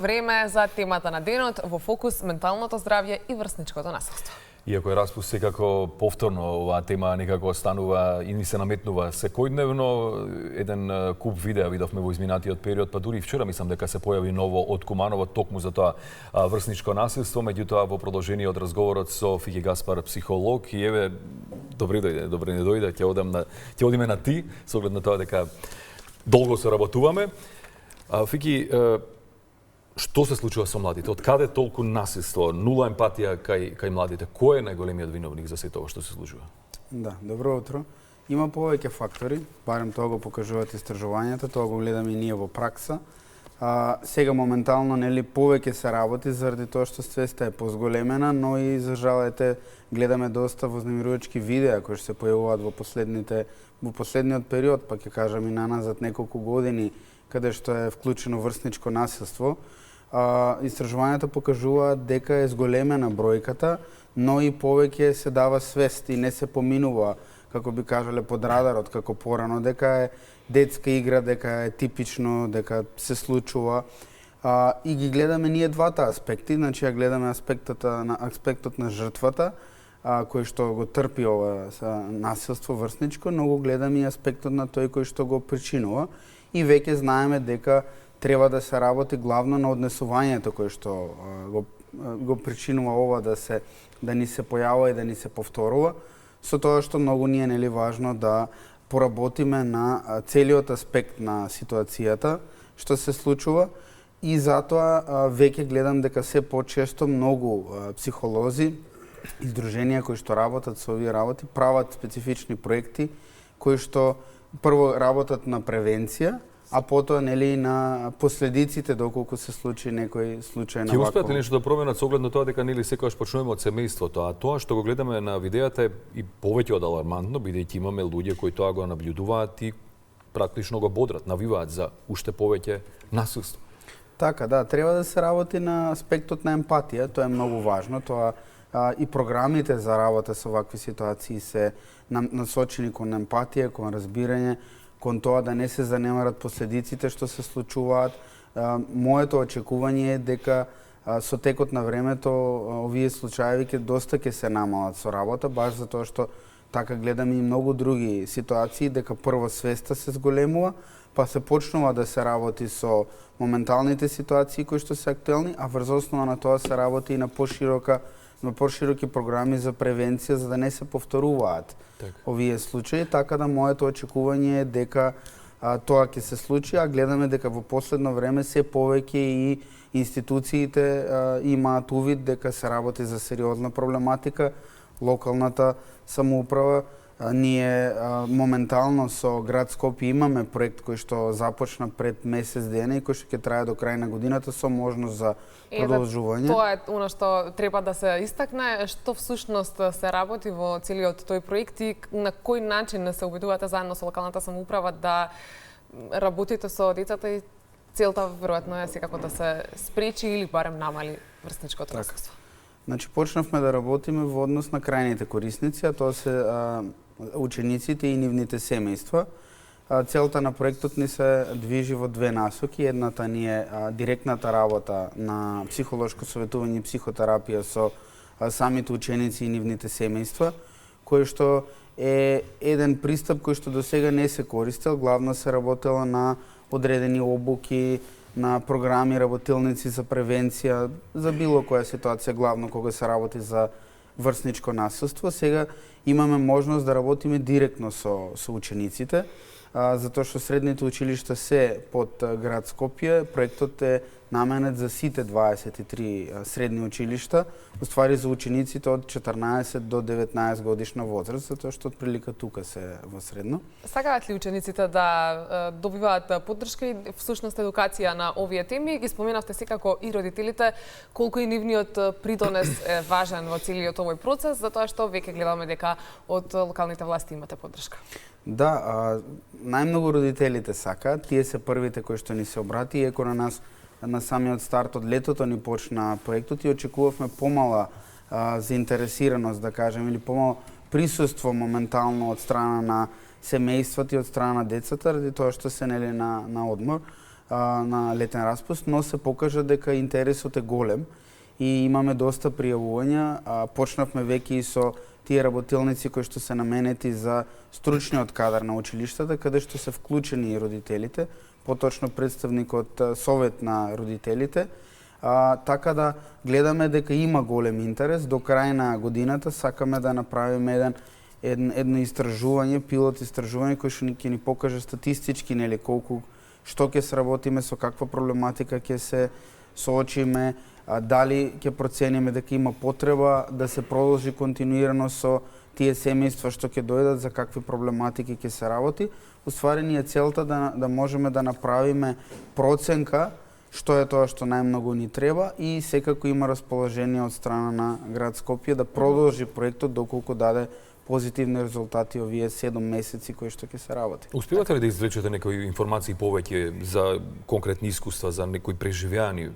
Време за темата на денот, во фокус менталното здравје и врсничкото насилство. Иако е распуст секако повторно оваа тема некако останува и ни се наметнува секојдневно, еден куп видеа видовме во изминатиот период, па дури и вчера мислам дека се појави ново од Куманово токму за тоа врсничко насилство, меѓутоа во продолжение од разговорот со Фики Гаспар, психолог, и еве добре не дојде, ќе одиме на ти, со оглед на тоа дека долго се работуваме. Фики, што се случува со младите? Од каде толку насилство, нула емпатија кај младите? Кој е најголемиот виновник за сето ова што се случува? Да, добро утро. Има повеќе фактори, барем тоа го покажуваат истражувањата, тоа го гледаме и ние во пракса. Сега моментално нели повеќе се работи заради тоа што свеста е позголемена, но и за жал гледаме доста вознемирувачки видеа кои што се појавуваат во последниот период, па ќе кажам и наназад неколку години, каде што е вклучено врсничко насилство. Истражувањата покажуваат дека е зголемена бројката, но и повеќе се дава свест и не се поминува, како би кажале, под радарот, како порано, дека е детска игра, дека е типично, дека се случува. И ги гледаме ние двата аспекти, значи ја гледаме аспектот на жртвата, кој што го трпи ова насилство врсничко, но го гледаме и аспектот на тој кој што го причинува. И веќе знаеме дека треба да се работи главно на однесувањето кој што го причинува ова да ни се појавува и да ни се повторува, со тоа што многу ни е нели важно да поработиме на целиот аспект на ситуацијата што се случува, и затоа веќе гледам дека се почесто многу психолози и здруженија кои што работат со овие работи прават специфични проекти кои што прво работат на превенција, а потоа нели на последиците доколку се случи некој случај на вакво. Ќе успеат ли нешто да променат со оглед на тоа дека нели секогаш почнуваме од семејството, а тоа што го гледаме на видеата е и повеќе од алармантно, бидејќи имаме луѓе кои тоа го наблюдуваат и практично го бодрат, навиваат за уште повеќе насилство. Така, да, треба да се работи на аспектот на емпатија, тоа е многу важно, тоа и програмите за работа со вакви ситуации се насочени кон емпатија, кон разбирање, кон тоа да не се занемарат последиците што се случуваат. Моето очекување е дека со текот на времето овие случаи доста ќе се намалат со работа, баш затоа што така гледаме и многу други ситуации, дека прво свеста се зголемува, па се почнува да се работи со моменталните ситуации кои што се актуелни, а врз основа на тоа се работи и на пошироки програми за превенција, за да не се повторуваат овие случаи, така да моето очекување е дека тоа ќе се случи, а гледаме дека во последно време се повеќе и институциите имаат увид дека се работи за сериозна проблематика. Локалната самоуправа, ние моментално со град Скопје имаме проект кој што започна пред месец дена и кој што ќе трае до крај на годината со можност за продолжување. Тоа е она што треба да се истакне, што всушност се работи во целиот тој проект и на кој начин се обидувате заедно со локалната самоуправа да работите со децата, и целта веројатно е секако да се спречи или барем намали врсничкото насилство. Значи почнавме да работиме во однос на крајните корисници, а тоа се учениците и нивните семејства. Целта на проектот ни се движи во две насоки. Едната ни е директната работа на психолошко советување и психотерапија со самите ученици и нивните семејства, кој што е еден пристап кој што досега не се користел, главно се работело на одредени обуки, на програми, работилници за превенција, за било која ситуација, главно кога се работи за врсничко насилство. Сега имаме можност да работиме директно со учениците, затоа што средните училишта се под град Скопје. Проектот е наменет за сите 23 средни училишта, уствари за учениците од 14 до 19 годишна возраст, затоа што отприлика тука се во средно. Сакаат ли учениците да добиваат поддршка и всушност едукација на овие теми? Ги споменавте секако и родителите, колку и нивниот придонес е важен во целиот овој процес, затоа што веќе гледаме дека од локалните власти имате поддршка. Да, најмногу родителите сакаат, тие се првите кои што ни се обрати, иако на нас на самиот старт од летото ни почна проектот и очекувавме помала заинтересираност, да кажем, или помало присуство моментално од страна на семејствата и од страна на децата, ради тоа што се нели на одмор. на летен распуст, но се покажа дека интересот е голем и имаме доста пријавувања. Почнавме веќе и со тие работилници кои што се наменети за стручниот кадар на училиштата, каде што се вклучени и родителите, поточно представникот совет на родителите. Така да гледаме дека има голем интерес. До крај на годината сакаме да направиме едно истражување, пилот истражување кој што ќе ни покаже статистички колку што ќе сработиме, со каква проблематика ќе се соочиме, дали ќе процениме дека има потреба да се продолжи континуирано со тие семејства што ќе дојдат, за какви проблематики ќе се работи. Уствари ни е целта да можеме да направиме проценка што е тоа што најмногу ни треба и секако има расположение од страна на град Скопје да продолжи проектот доколку даде позитивни резултати овие 7 месеци кои што ќе се работи. Успевате ли да извлечете некои информации повеќе за конкретни искуства, за некои преживеани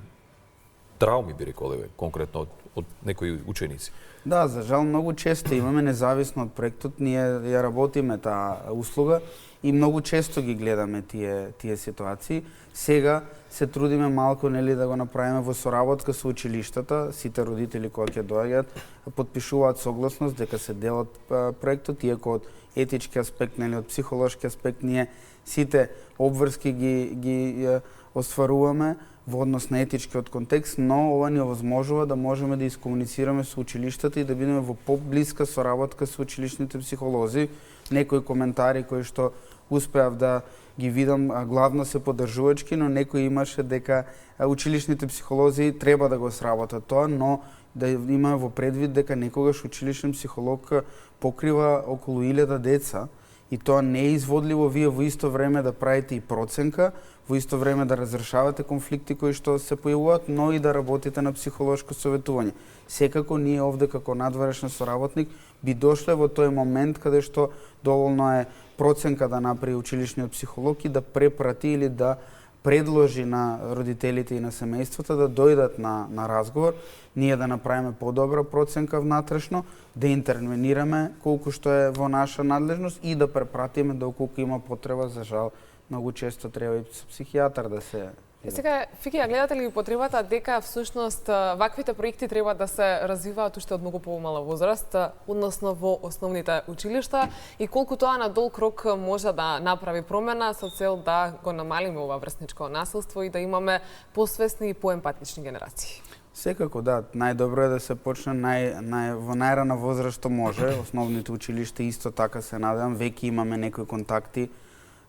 трауми, би рекол, конкретно од некои ученици? Да, за жал многу често имаме, независно од проектот, ние ја работиме таа услуга и многу често ги гледаме тие ситуации. Сега се трудиме малку да го направиме во соработка со училиштата, сите родители кои ќе доаѓаат потпишуваат согласност дека се дел од проектот, иако од етички аспект, од психолошки аспект ние сите обврски ги остваруваме во однос на етичкиот контекст, но ова ни овозможува да можеме да искомуницираме со училиштата и да бидеме во поблиска соработка со училишните психолози. Некои коментари кои што успеав да ги видам главно се поддржувачки, но некој имаше дека училишните психолози треба да го сработат тоа, но да имаме во предвид дека некогаш училишен психолог покрива околу 1000 деца и тоа не е изводливо вие во исто време да правите и проценка, во исто време да разрешавате конфликти кои што се појавуваат, но и да работите на психолошко советување. Секако ние овде како надворешен соработник би дошле во тој момент каде што доволно е проценка да направи училишниот психолог и да препрати или да предложи на родителите и на семејствата да дојдат на разговор, ние да направиме подобра проценка внатрешно, да интервенираме колку што е во наша надлежност и да препратиме доколку има потреба. За жал, многу често треба и психијатар да се... Сега, Фики, ја гледате ли потребата дека всушност ваквите проекти треба да се развиваат уште од многу помала возраст, односно во основните училишта, и колку тоа на долг рок може да направи промена со цел да го намалиме ова врсничко насилство и да имаме посвесни и поемпатични генерации? Секако, да. Најдобро е да се почне во најрана возраст што може. Основните училишта исто така се надевам. Веќе имаме некои контакти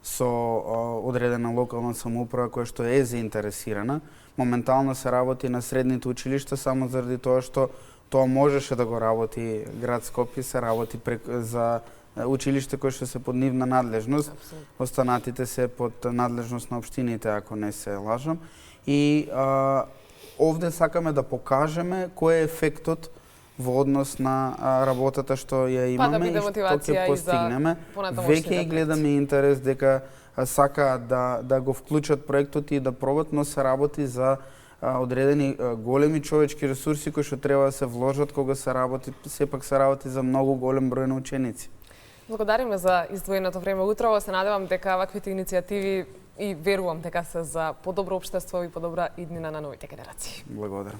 со одредена локална самоуправа која што е заинтересирана. Моментално се работи на средните училишта само заради тоа што тоа можеше да го работи град Скопје, се работи за училиште кои што се под нивна надлежност. Останатите се под надлежност на општините, ако не се лажам. И овде сакаме да покажеме кој е ефектот во однос на работата што ја имаме да и што ќе постигнеме. Веќе гледаме интерес дека сакаат да го вклучат проектот и да пробат, но се работи за одредени големи човечки ресурси кои што треба да се вложат кога се работи, сепак се работи за многу голем број на ученици. Благодариме за издвоеното време утрово. Се надевам дека ваквите иницијативи и верувам дека се за подобро општество и подобра иднина на новите генерации. Благодарам.